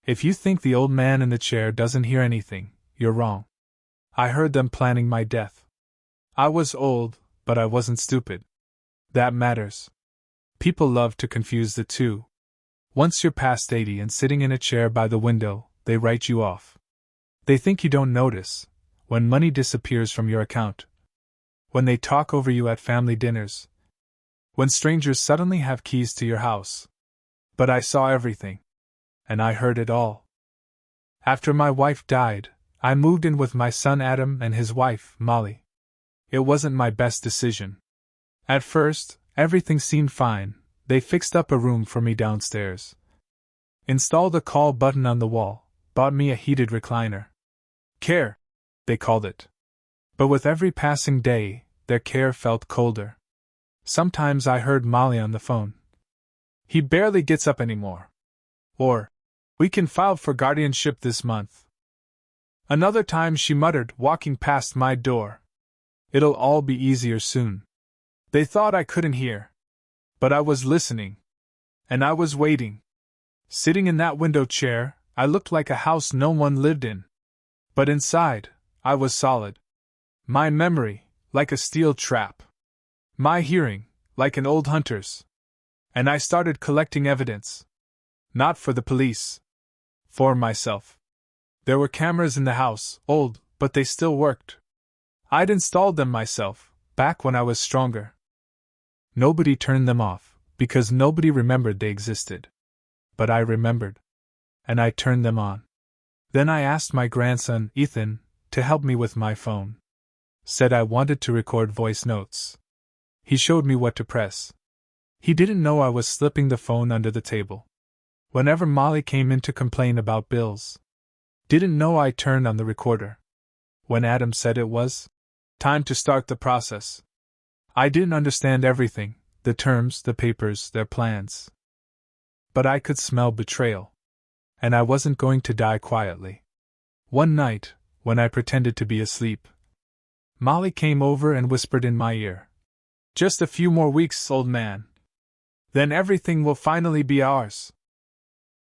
If you think the old man in the chair doesn't hear anything, you're wrong. I heard them planning my death. I was old, but I wasn't stupid. That matters. People love to confuse the two. Once you're past 80 and sitting in a chair by the window, they write you off. They think you don't notice when money disappears from your account, when they talk over you at family dinners, when strangers suddenly have keys to your house. But I saw everything. And I heard it all. After my wife died, I moved in with my son Adam and his wife, Molly. It wasn't my best decision. At first, everything seemed fine. They fixed up a room for me downstairs, installed a call button on the wall, bought me a heated recliner. Care, they called it. But with every passing day, their care felt colder. Sometimes I heard Molly on the phone. He barely gets up anymore. Or, we can file for guardianship this month. Another time she muttered, walking past my door, it'll all be easier soon. They thought I couldn't hear. But I was listening. And I was waiting. Sitting in that window chair, I looked like a house no one lived in. But inside, I was solid. My memory, like a steel trap. My hearing, like an old hunter's. And I started collecting evidence. Not for the police. For myself. There were cameras in the house, old, but they still worked. I'd installed them myself, back when I was stronger. Nobody turned them off, because nobody remembered they existed. But I remembered. And I turned them on. Then I asked my grandson, Ethan, to help me with my phone. Said I wanted to record voice notes. He showed me what to press. He didn't know I was slipping the phone under the table. Whenever Molly came in to complain about bills. Didn't know I turned on the recorder. When Adam said it was time to start the process. I didn't understand everything, the terms, the papers, their plans. But I could smell betrayal. And I wasn't going to die quietly. One night, when I pretended to be asleep, Molly came over and whispered in my ear. Just a few more weeks, old man. Then everything will finally be ours.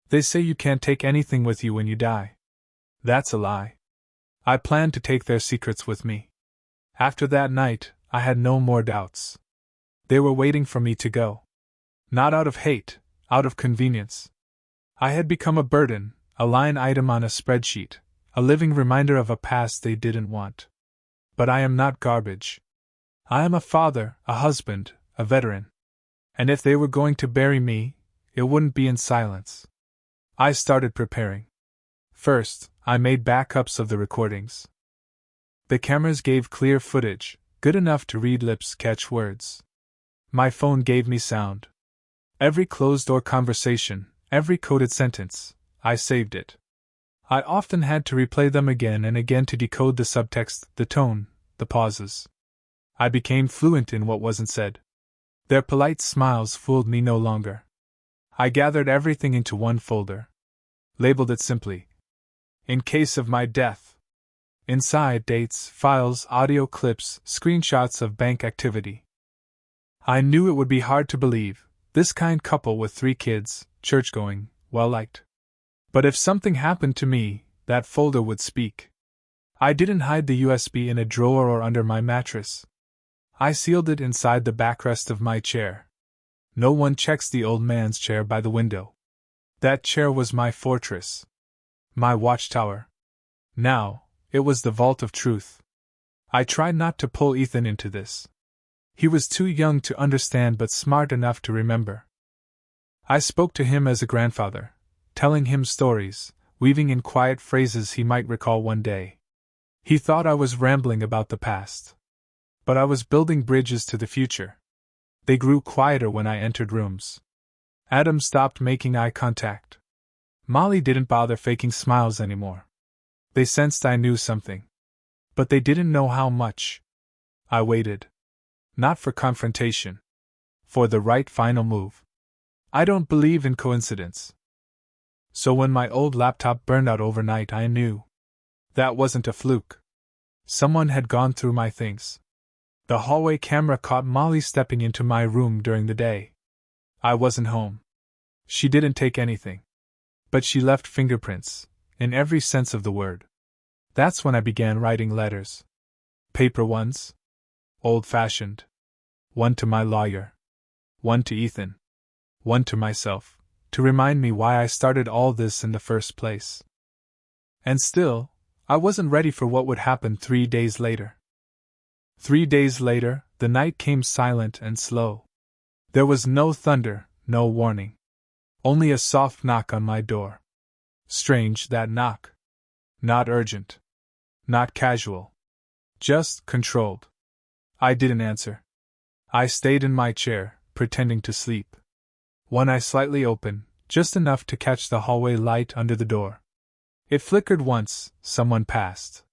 They say you can't take anything with you when you die. That's a lie. I planned to take their secrets with me. After that night, I had no more doubts. They were waiting for me to go. Not out of hate, out of convenience. I had become a burden, a line item on a spreadsheet, a living reminder of a past they didn't want. But I am not garbage. I am a father, a husband, a veteran. And if they were going to bury me, it wouldn't be in silence. I started preparing. First, I made backups of the recordings. The cameras gave clear footage, good enough to read lips, catch words. My phone gave me sound. Every closed-door conversation, every coded sentence, I saved it. I often had to replay them again and again to decode the subtext, the tone, the pauses. I became fluent in what wasn't said. Their polite smiles fooled me no longer. I gathered everything into one folder. Labeled it simply. In case of my death. Inside, dates, files, audio clips, screenshots of bank activity. I knew it would be hard to believe, this kind couple with 3 kids, church-going, well-liked. But if something happened to me, that folder would speak. I didn't hide the USB in a drawer or under my mattress. I sealed it inside the backrest of my chair. No one checks the old man's chair by the window. That chair was my fortress. My watchtower. Now, it was the vault of truth. I tried not to pull Ethan into this. He was too young to understand but smart enough to remember. I spoke to him as a grandfather, telling him stories, weaving in quiet phrases he might recall one day. He thought I was rambling about the past. But I was building bridges to the future. They grew quieter when I entered rooms. Adam stopped making eye contact. Molly didn't bother faking smiles anymore. They sensed I knew something. But they didn't know how much. I waited. Not for confrontation. For the right final move. I don't believe in coincidence. So when my old laptop burned out overnight, I knew. That wasn't a fluke. Someone had gone through my things. The hallway camera caught Molly stepping into my room during the day. I wasn't home. She didn't take anything. But she left fingerprints, in every sense of the word. That's when I began writing letters. Paper ones. Old-fashioned. One to my lawyer. One to Ethan. One to myself, to remind me why I started all this in the first place. And still, I wasn't ready for what would happen 3 days later. 3 days later, the night came silent and slow. There was no thunder, no warning. Only a soft knock on my door. Strange, that knock. Not urgent. Not casual. Just controlled. I didn't answer. I stayed in my chair, pretending to sleep. One eye slightly open, just enough to catch the hallway light under the door. It flickered once, someone passed.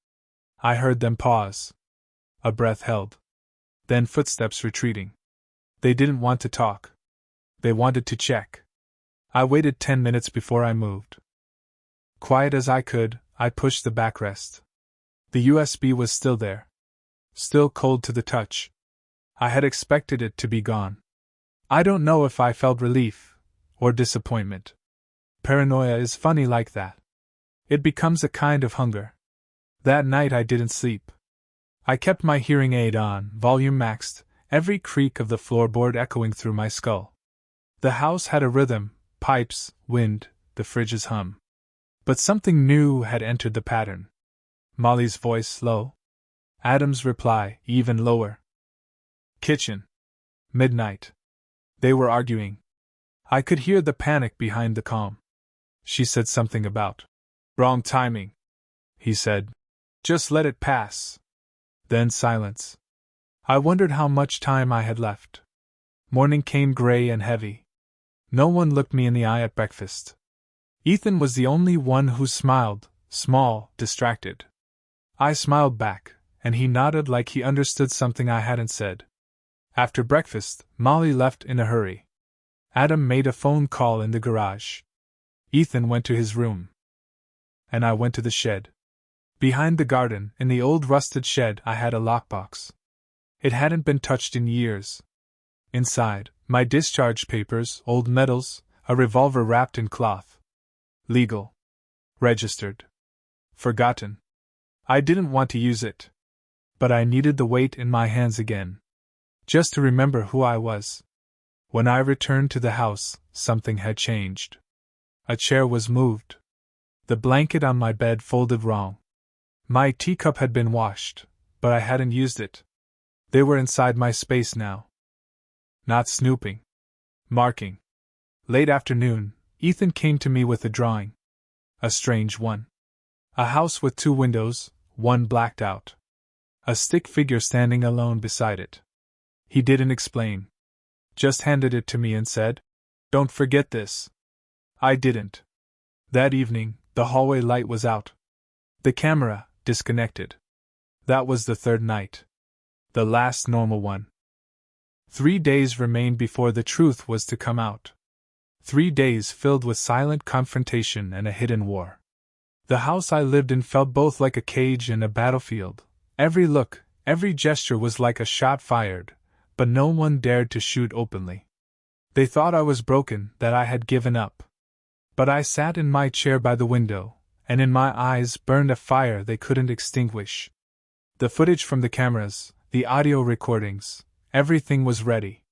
I heard them pause. A breath held. Then footsteps retreating. They didn't want to talk. They wanted to check. I waited 10 minutes before I moved. Quiet as I could, I pushed the backrest. The USB was still there. Still cold to the touch. I had expected it to be gone. I don't know if I felt relief or disappointment. Paranoia is funny like that. It becomes a kind of hunger. That night I didn't sleep. I kept my hearing aid on, volume maxed, every creak of the floorboard echoing through my skull. The house had a rhythm, pipes, wind, the fridge's hum. But something new had entered the pattern. Molly's voice low. Adam's reply even lower. Kitchen. Midnight. They were arguing. I could hear the panic behind the calm. She said something about wrong timing. He said, just let it pass. Then silence. I wondered how much time I had left. Morning came gray and heavy. No one looked me in the eye at breakfast. Ethan was the only one who smiled, small, distracted. I smiled back, and he nodded like he understood something I hadn't said. After breakfast, Molly left in a hurry. Adam made a phone call in the garage. Ethan went to his room. And I went to the shed. Behind the garden, in the old rusted shed, I had a lockbox. It hadn't been touched in years. Inside, my discharge papers, old medals, a revolver wrapped in cloth. Legal. Registered. Forgotten. I didn't want to use it. But I needed the weight in my hands again. Just to remember who I was. When I returned to the house, something had changed. A chair was moved. The blanket on my bed folded wrong. My teacup had been washed, but I hadn't used it. They were inside my space now. Not snooping. Marking. Late afternoon, Ethan came to me with a drawing. A strange one. A house with 2 windows, one blacked out. A stick figure standing alone beside it. He didn't explain. Just handed it to me and said, "Don't forget this." I didn't. That evening, the hallway light was out. The camera, disconnected. That was the 3rd night. The last normal one. 3 days remained before the truth was to come out. 3 days filled with silent confrontation and a hidden war. The house I lived in felt both like a cage and a battlefield. Every look, every gesture was like a shot fired, but no one dared to shoot openly. They thought I was broken, that I had given up. But I sat in my chair by the window, and in my eyes burned a fire they couldn't extinguish. The footage from the cameras, the audio recordings, everything was ready.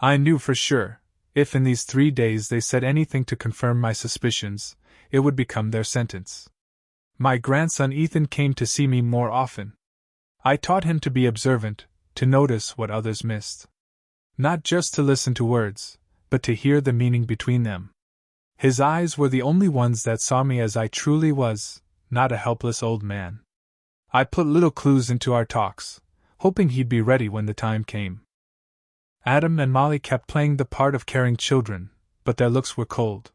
I knew for sure, if in these 3 days they said anything to confirm my suspicions, it would become their sentence. My grandson Ethan came to see me more often. I taught him to be observant, to notice what others missed. Not just to listen to words, but to hear the meaning between them. His eyes were the only ones that saw me as I truly was, not a helpless old man. I put little clues into our talks, hoping he'd be ready when the time came. Adam and Molly kept playing the part of caring children, but their looks were cold.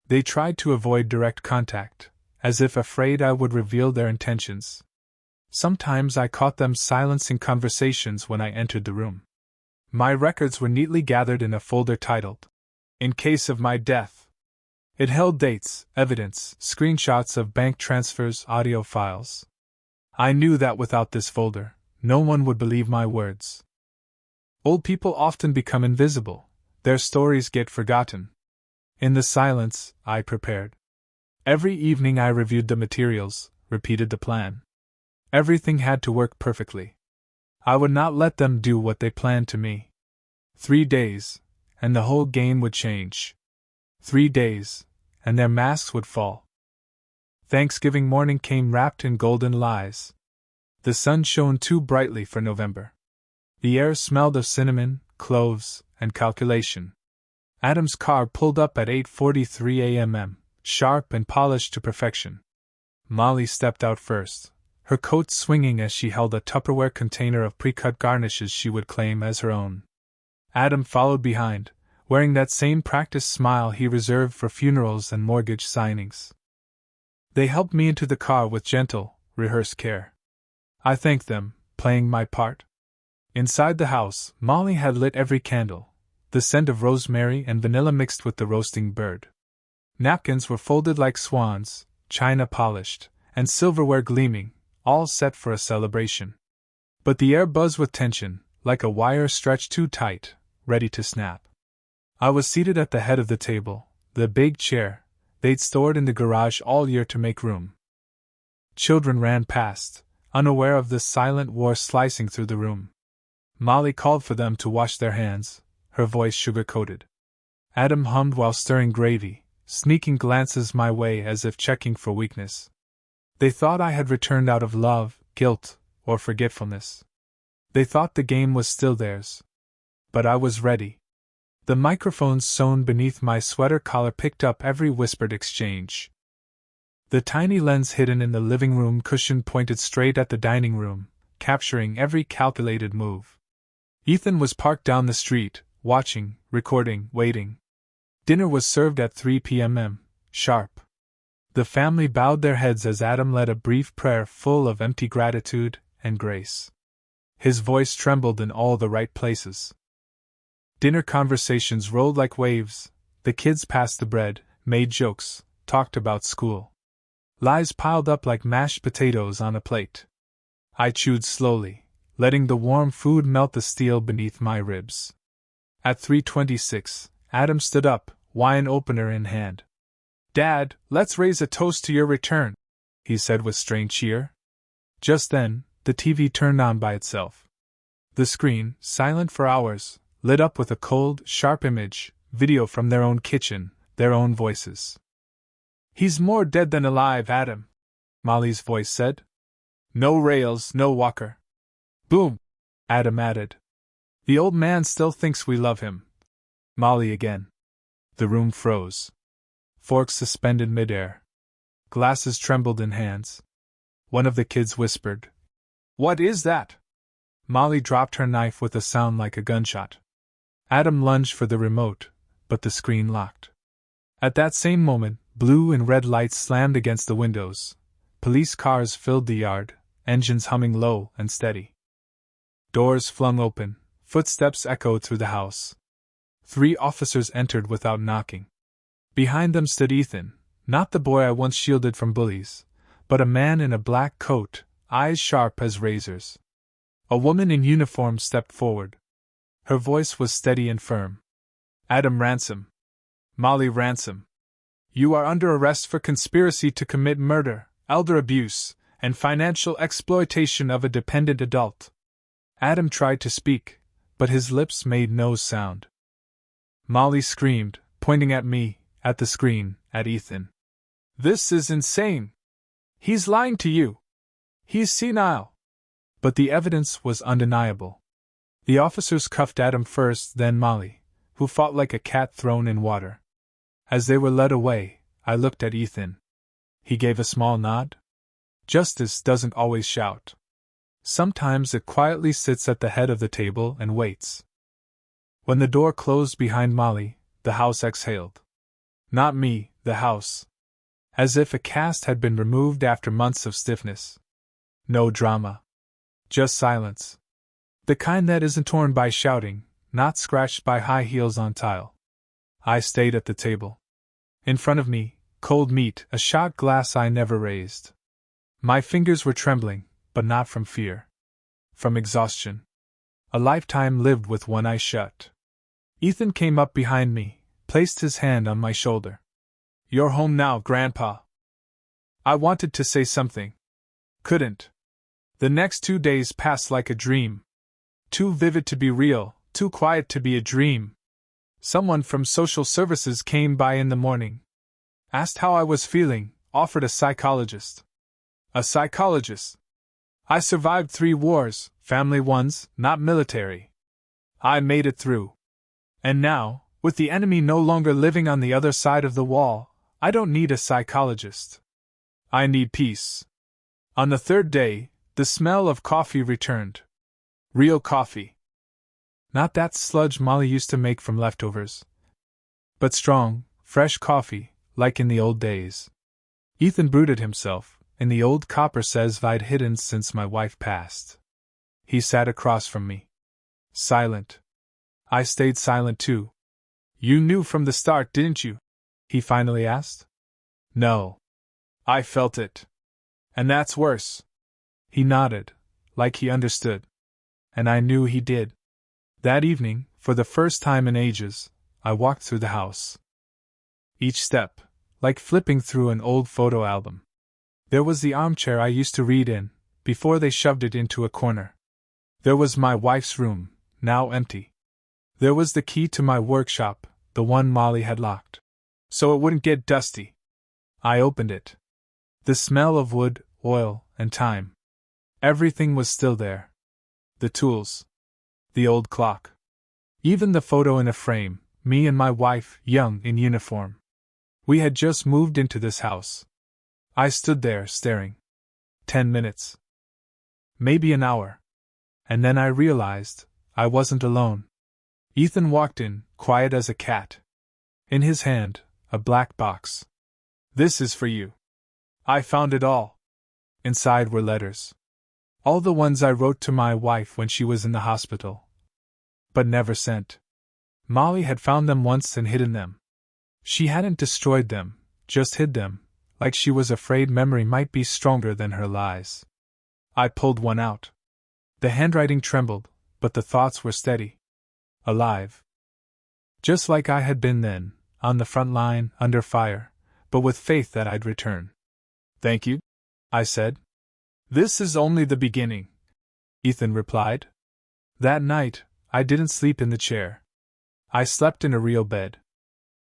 They tried to avoid direct contact, as if afraid I would reveal their intentions. Sometimes I caught them silencing conversations when I entered the room. My records were neatly gathered in a folder titled, "In Case of My Death." It held dates, evidence, screenshots of bank transfers, audio files. I knew that without this folder, no one would believe my words. Old people often become invisible, their stories get forgotten. In the silence, I prepared. Every evening I reviewed the materials, repeated the plan. Everything had to work perfectly. I would not let them do what they planned to me. 3 days, and the whole game would change. 3 days, and their masks would fall. Thanksgiving morning came wrapped in golden lies. The sun shone too brightly for November. The air smelled of cinnamon, cloves, and calculation. Adam's car pulled up at 8:43 a.m., sharp and polished to perfection. Molly stepped out first, her coat swinging as she held a Tupperware container of pre-cut garnishes she would claim as her own. Adam followed behind, wearing that same practiced smile he reserved for funerals and mortgage signings. They helped me into the car with gentle, rehearsed care. I thanked them, playing my part. Inside the house, Molly had lit every candle, the scent of rosemary and vanilla mixed with the roasting bird. Napkins were folded like swans, china polished, and silverware gleaming, all set for a celebration. But the air buzzed with tension, like a wire stretched too tight, ready to snap. I was seated at the head of the table, the big chair they'd stored in the garage all year to make room. Children ran past, unaware of the silent war slicing through the room. Molly called for them to wash their hands, her voice sugar-coated. Adam hummed while stirring gravy, sneaking glances my way as if checking for weakness. They thought I had returned out of love, guilt, or forgetfulness. They thought the game was still theirs. But I was ready. The microphones sewn beneath my sweater collar picked up every whispered exchange. The tiny lens hidden in the living room cushion pointed straight at the dining room, capturing every calculated move. Ethan was parked down the street, watching, recording, waiting. Dinner was served at 3 p.m. sharp. The family bowed their heads as Adam led a brief prayer full of empty gratitude and grace. His voice trembled in all the right places. Dinner conversations rolled like waves. The kids passed the bread, made jokes, talked about school. Lies piled up like mashed potatoes on a plate. I chewed slowly, letting the warm food melt the steel beneath my ribs. At 3:26, Adam stood up, wine opener in hand. "Dad, let's raise a toast to your return," he said with strained cheer. Just then, the TV turned on by itself. The screen, silent for hours, lit up with a cold, sharp image, video from their own kitchen, their own voices. "He's more dead than alive, Adam," Molly's voice said. "No rails, no walker." "Boom," Adam added. "The old man still thinks we love him." Molly again. The room froze. Forks suspended midair. Glasses trembled in hands. One of the kids whispered, "What is that?" Molly dropped her knife with a sound like a gunshot. Adam lunged for the remote, but the screen locked. At that same moment, blue and red lights slammed against the windows. Police cars filled the yard, engines humming low and steady. Doors flung open, footsteps echoed through the house. 3 officers entered without knocking. Behind them stood Ethan, not the boy I once shielded from bullies, but a man in a black coat, eyes sharp as razors. A woman in uniform stepped forward. Her voice was steady and firm. "Adam Ransom. Molly Ransom. You are under arrest for conspiracy to commit murder, elder abuse, and financial exploitation of a dependent adult." Adam tried to speak, but his lips made no sound. Molly screamed, pointing at me, at the screen, at Ethan. "This is insane! He's lying to you! He's senile!" But the evidence was undeniable. The officers cuffed Adam first, then Molly, who fought like a cat thrown in water. As they were led away, I looked at Ethan. He gave a small nod. Justice doesn't always shout. Sometimes it quietly sits at the head of the table and waits. When the door closed behind Molly, the house exhaled. Not me, the house. As if a cast had been removed after months of stiffness. No drama. Just silence. The kind that isn't torn by shouting, not scratched by high heels on tile. I stayed at the table. In front of me, cold meat, a shot glass I never raised. My fingers were trembling, but not from fear. From exhaustion. A lifetime lived with one eye shut. Ethan came up behind me, placed his hand on my shoulder. "You're home now, Grandpa." I wanted to say something. Couldn't. The next 2 days passed like a dream. Too vivid to be real, too quiet to be a dream. Someone from social services came by in the morning. Asked how I was feeling, offered a psychologist. A psychologist. I survived 3 wars, family ones, not military. I made it through. And now, with the enemy no longer living on the other side of the wall, I don't need a psychologist. I need peace. On the 3rd day, the smell of coffee returned. Real coffee. Not that sludge Molly used to make from leftovers. But strong, fresh coffee, like in the old days. Ethan brewed it himself, in the old copper says I'd hidden since my wife passed. He sat across from me. Silent. I stayed silent too. "You knew from the start, didn't you?" he finally asked. "No. I felt it. And that's worse." He nodded, like he understood. And I knew he did. That evening, for the first time in ages, I walked through the house. Each step, like flipping through an old photo album. There was the armchair I used to read in, before they shoved it into a corner. There was my wife's room, now empty. There was the key to my workshop, the one Molly had locked. So it wouldn't get dusty. I opened it. The smell of wood, oil, and time. Everything was still there. The tools. The old clock. Even the photo in a frame, me and my wife, young, in uniform. We had just moved into this house. I stood there, staring. 10 minutes. Maybe an hour. And then I realized I wasn't alone. Ethan walked in, quiet as a cat. In his hand, a black box. "This is for you. I found it all." Inside were letters. All the ones I wrote to my wife when she was in the hospital. But never sent. Molly had found them once and hidden them. She hadn't destroyed them, just hid them, like she was afraid memory might be stronger than her lies. I pulled one out. The handwriting trembled, but the thoughts were steady. Alive. Just like I had been then, on the front line, under fire, but with faith that I'd return. "Thank you," I said. "This is only the beginning," Ethan replied. That night, I didn't sleep in the chair. I slept in a real bed.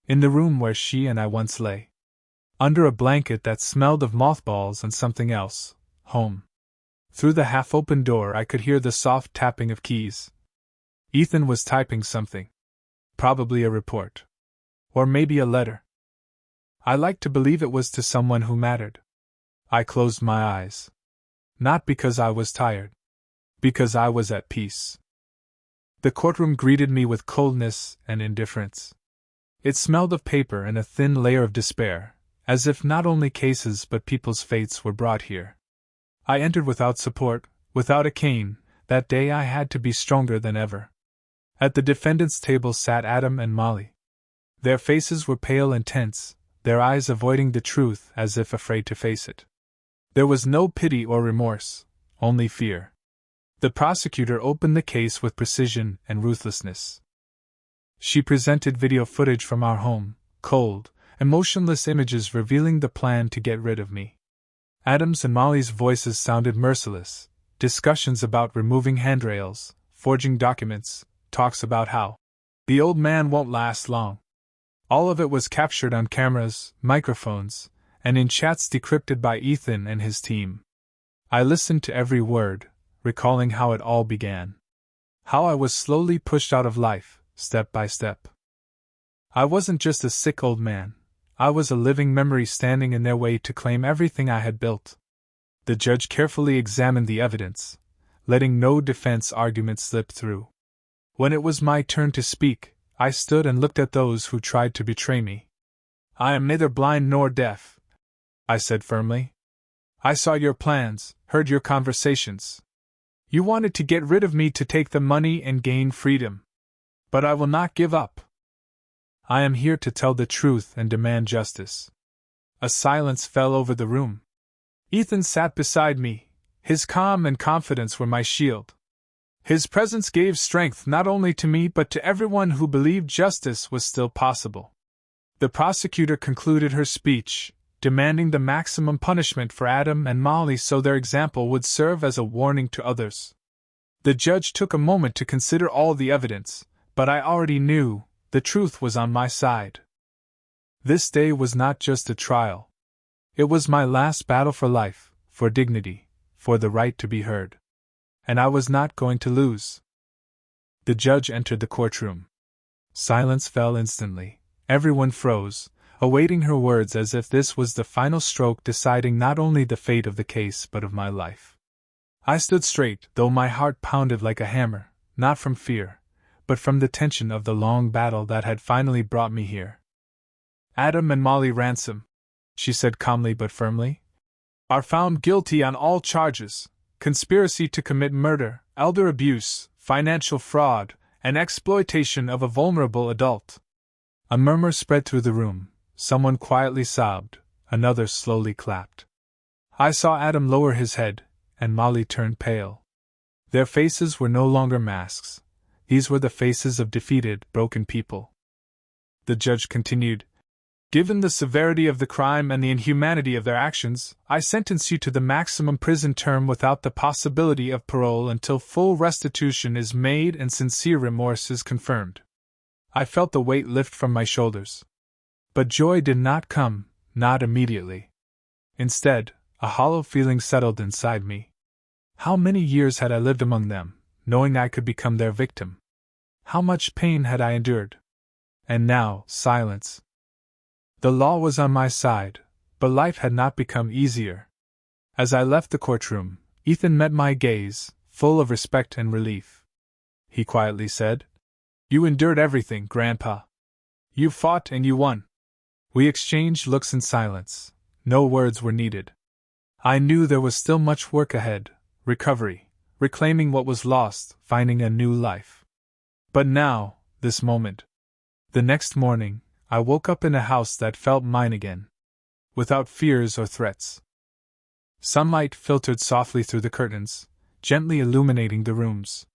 In the room where she and I once lay. Under a blanket that smelled of mothballs and something else, home. Through the half-open door I could hear the soft tapping of keys. Ethan was typing something. Probably a report. Or maybe a letter. I liked to believe it was to someone who mattered. I closed my eyes. Not because I was tired. Because I was at peace. The courtroom greeted me with coldness and indifference. It smelled of paper and a thin layer of despair, as if not only cases but people's fates were brought here. I entered without support, without a cane. That day I had to be stronger than ever. At the defendant's table sat Adam and Molly. Their faces were pale and tense, their eyes avoiding the truth as if afraid to face it. There was no pity or remorse, only fear. The prosecutor opened the case with precision and ruthlessness. She presented video footage from our home, cold, emotionless images revealing the plan to get rid of me. Adam's and Molly's voices sounded merciless, discussions about removing handrails, forging documents, talks about how the old man won't last long. All of it was captured on cameras, microphones, and in chats decrypted by Ethan and his team. I listened to every word, recalling how it all began. How I was slowly pushed out of life, step by step. I wasn't just a sick old man, I was a living memory standing in their way to claim everything I had built. The judge carefully examined the evidence, letting no defense argument slip through. When it was my turn to speak, I stood and looked at those who tried to betray me. "I am neither blind nor deaf," I said firmly. "I saw your plans, heard your conversations. You wanted to get rid of me to take the money and gain freedom. But I will not give up. I am here to tell the truth and demand justice." A silence fell over the room. Ethan sat beside me. His calm and confidence were my shield. His presence gave strength not only to me but to everyone who believed justice was still possible. The prosecutor concluded her speech, demanding the maximum punishment for Adam and Molly so their example would serve as a warning to others. The judge took a moment to consider all the evidence, but I already knew the truth was on my side. This day was not just a trial. It was my last battle for life, for dignity, for the right to be heard. And I was not going to lose. The judge entered the courtroom. Silence fell instantly. Everyone froze, awaiting her words as if this was the final stroke deciding not only the fate of the case but of my life. I stood straight, though my heart pounded like a hammer, not from fear, but from the tension of the long battle that had finally brought me here. Adam and Molly Ransom, she said calmly but firmly, are found guilty on all charges: conspiracy to commit murder, elder abuse, financial fraud, and exploitation of a vulnerable adult. A murmur spread through the room. Someone quietly sobbed, another slowly clapped. I saw Adam lower his head, and Molly turned pale. Their faces were no longer masks. These were the faces of defeated, broken people. The judge continued, "Given the severity of the crime and the inhumanity of their actions, I sentence you to the maximum prison term without the possibility of parole until full restitution is made and sincere remorse is confirmed." I felt the weight lift from my shoulders. But joy did not come, not immediately. Instead, a hollow feeling settled inside me. How many years had I lived among them, knowing I could become their victim? How much pain had I endured? And now, silence. The law was on my side, but life had not become easier. As I left the courtroom, Ethan met my gaze, full of respect and relief. He quietly said, "You endured everything, Grandpa. You fought and you won." We exchanged looks in silence. No words were needed. I knew there was still much work ahead: recovery, reclaiming what was lost, finding a new life. But now, this moment. The next morning, I woke up in a house that felt mine again, without fears or threats. Sunlight filtered softly through the curtains, gently illuminating the rooms.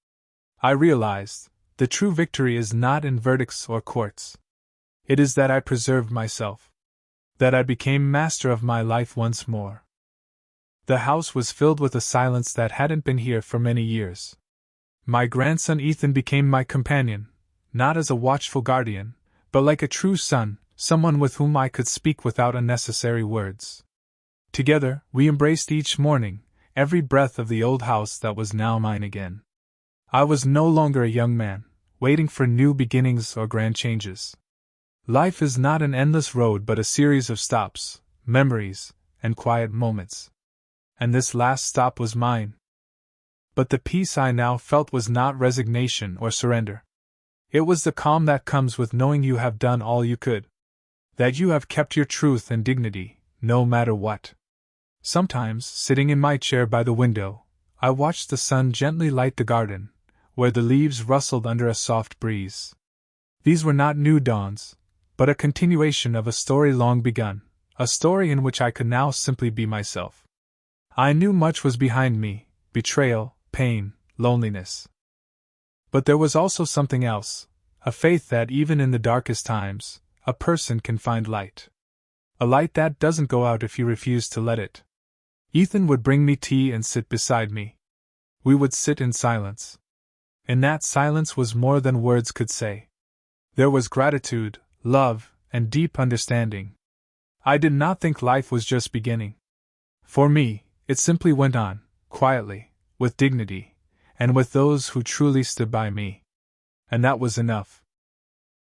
I realized, the true victory is not in verdicts or courts. It is that I preserved myself. That I became master of my life once more. The house was filled with a silence that hadn't been here for many years. My grandson Ethan became my companion, not as a watchful guardian, but like a true son, someone with whom I could speak without unnecessary words. Together, we embraced each morning, every breath of the old house that was now mine again. I was no longer a young man, waiting for new beginnings or grand changes. Life is not an endless road but a series of stops, memories, and quiet moments. And this last stop was mine. But the peace I now felt was not resignation or surrender. It was the calm that comes with knowing you have done all you could. That you have kept your truth and dignity, no matter what. Sometimes, sitting in my chair by the window, I watched the sun gently light the garden, where the leaves rustled under a soft breeze. These were not new dawns, but a continuation of a story long begun, a story in which I could now simply be myself. I knew much was behind me: betrayal, pain, loneliness. But there was also something else, a faith that even in the darkest times, a person can find light. A light that doesn't go out if you refuse to let it. Ethan would bring me tea and sit beside me. We would sit in silence. In that silence was more than words could say. There was gratitude, love, and deep understanding. I did not think life was just beginning. For me, it simply went on, quietly, with dignity, and with those who truly stood by me. And that was enough.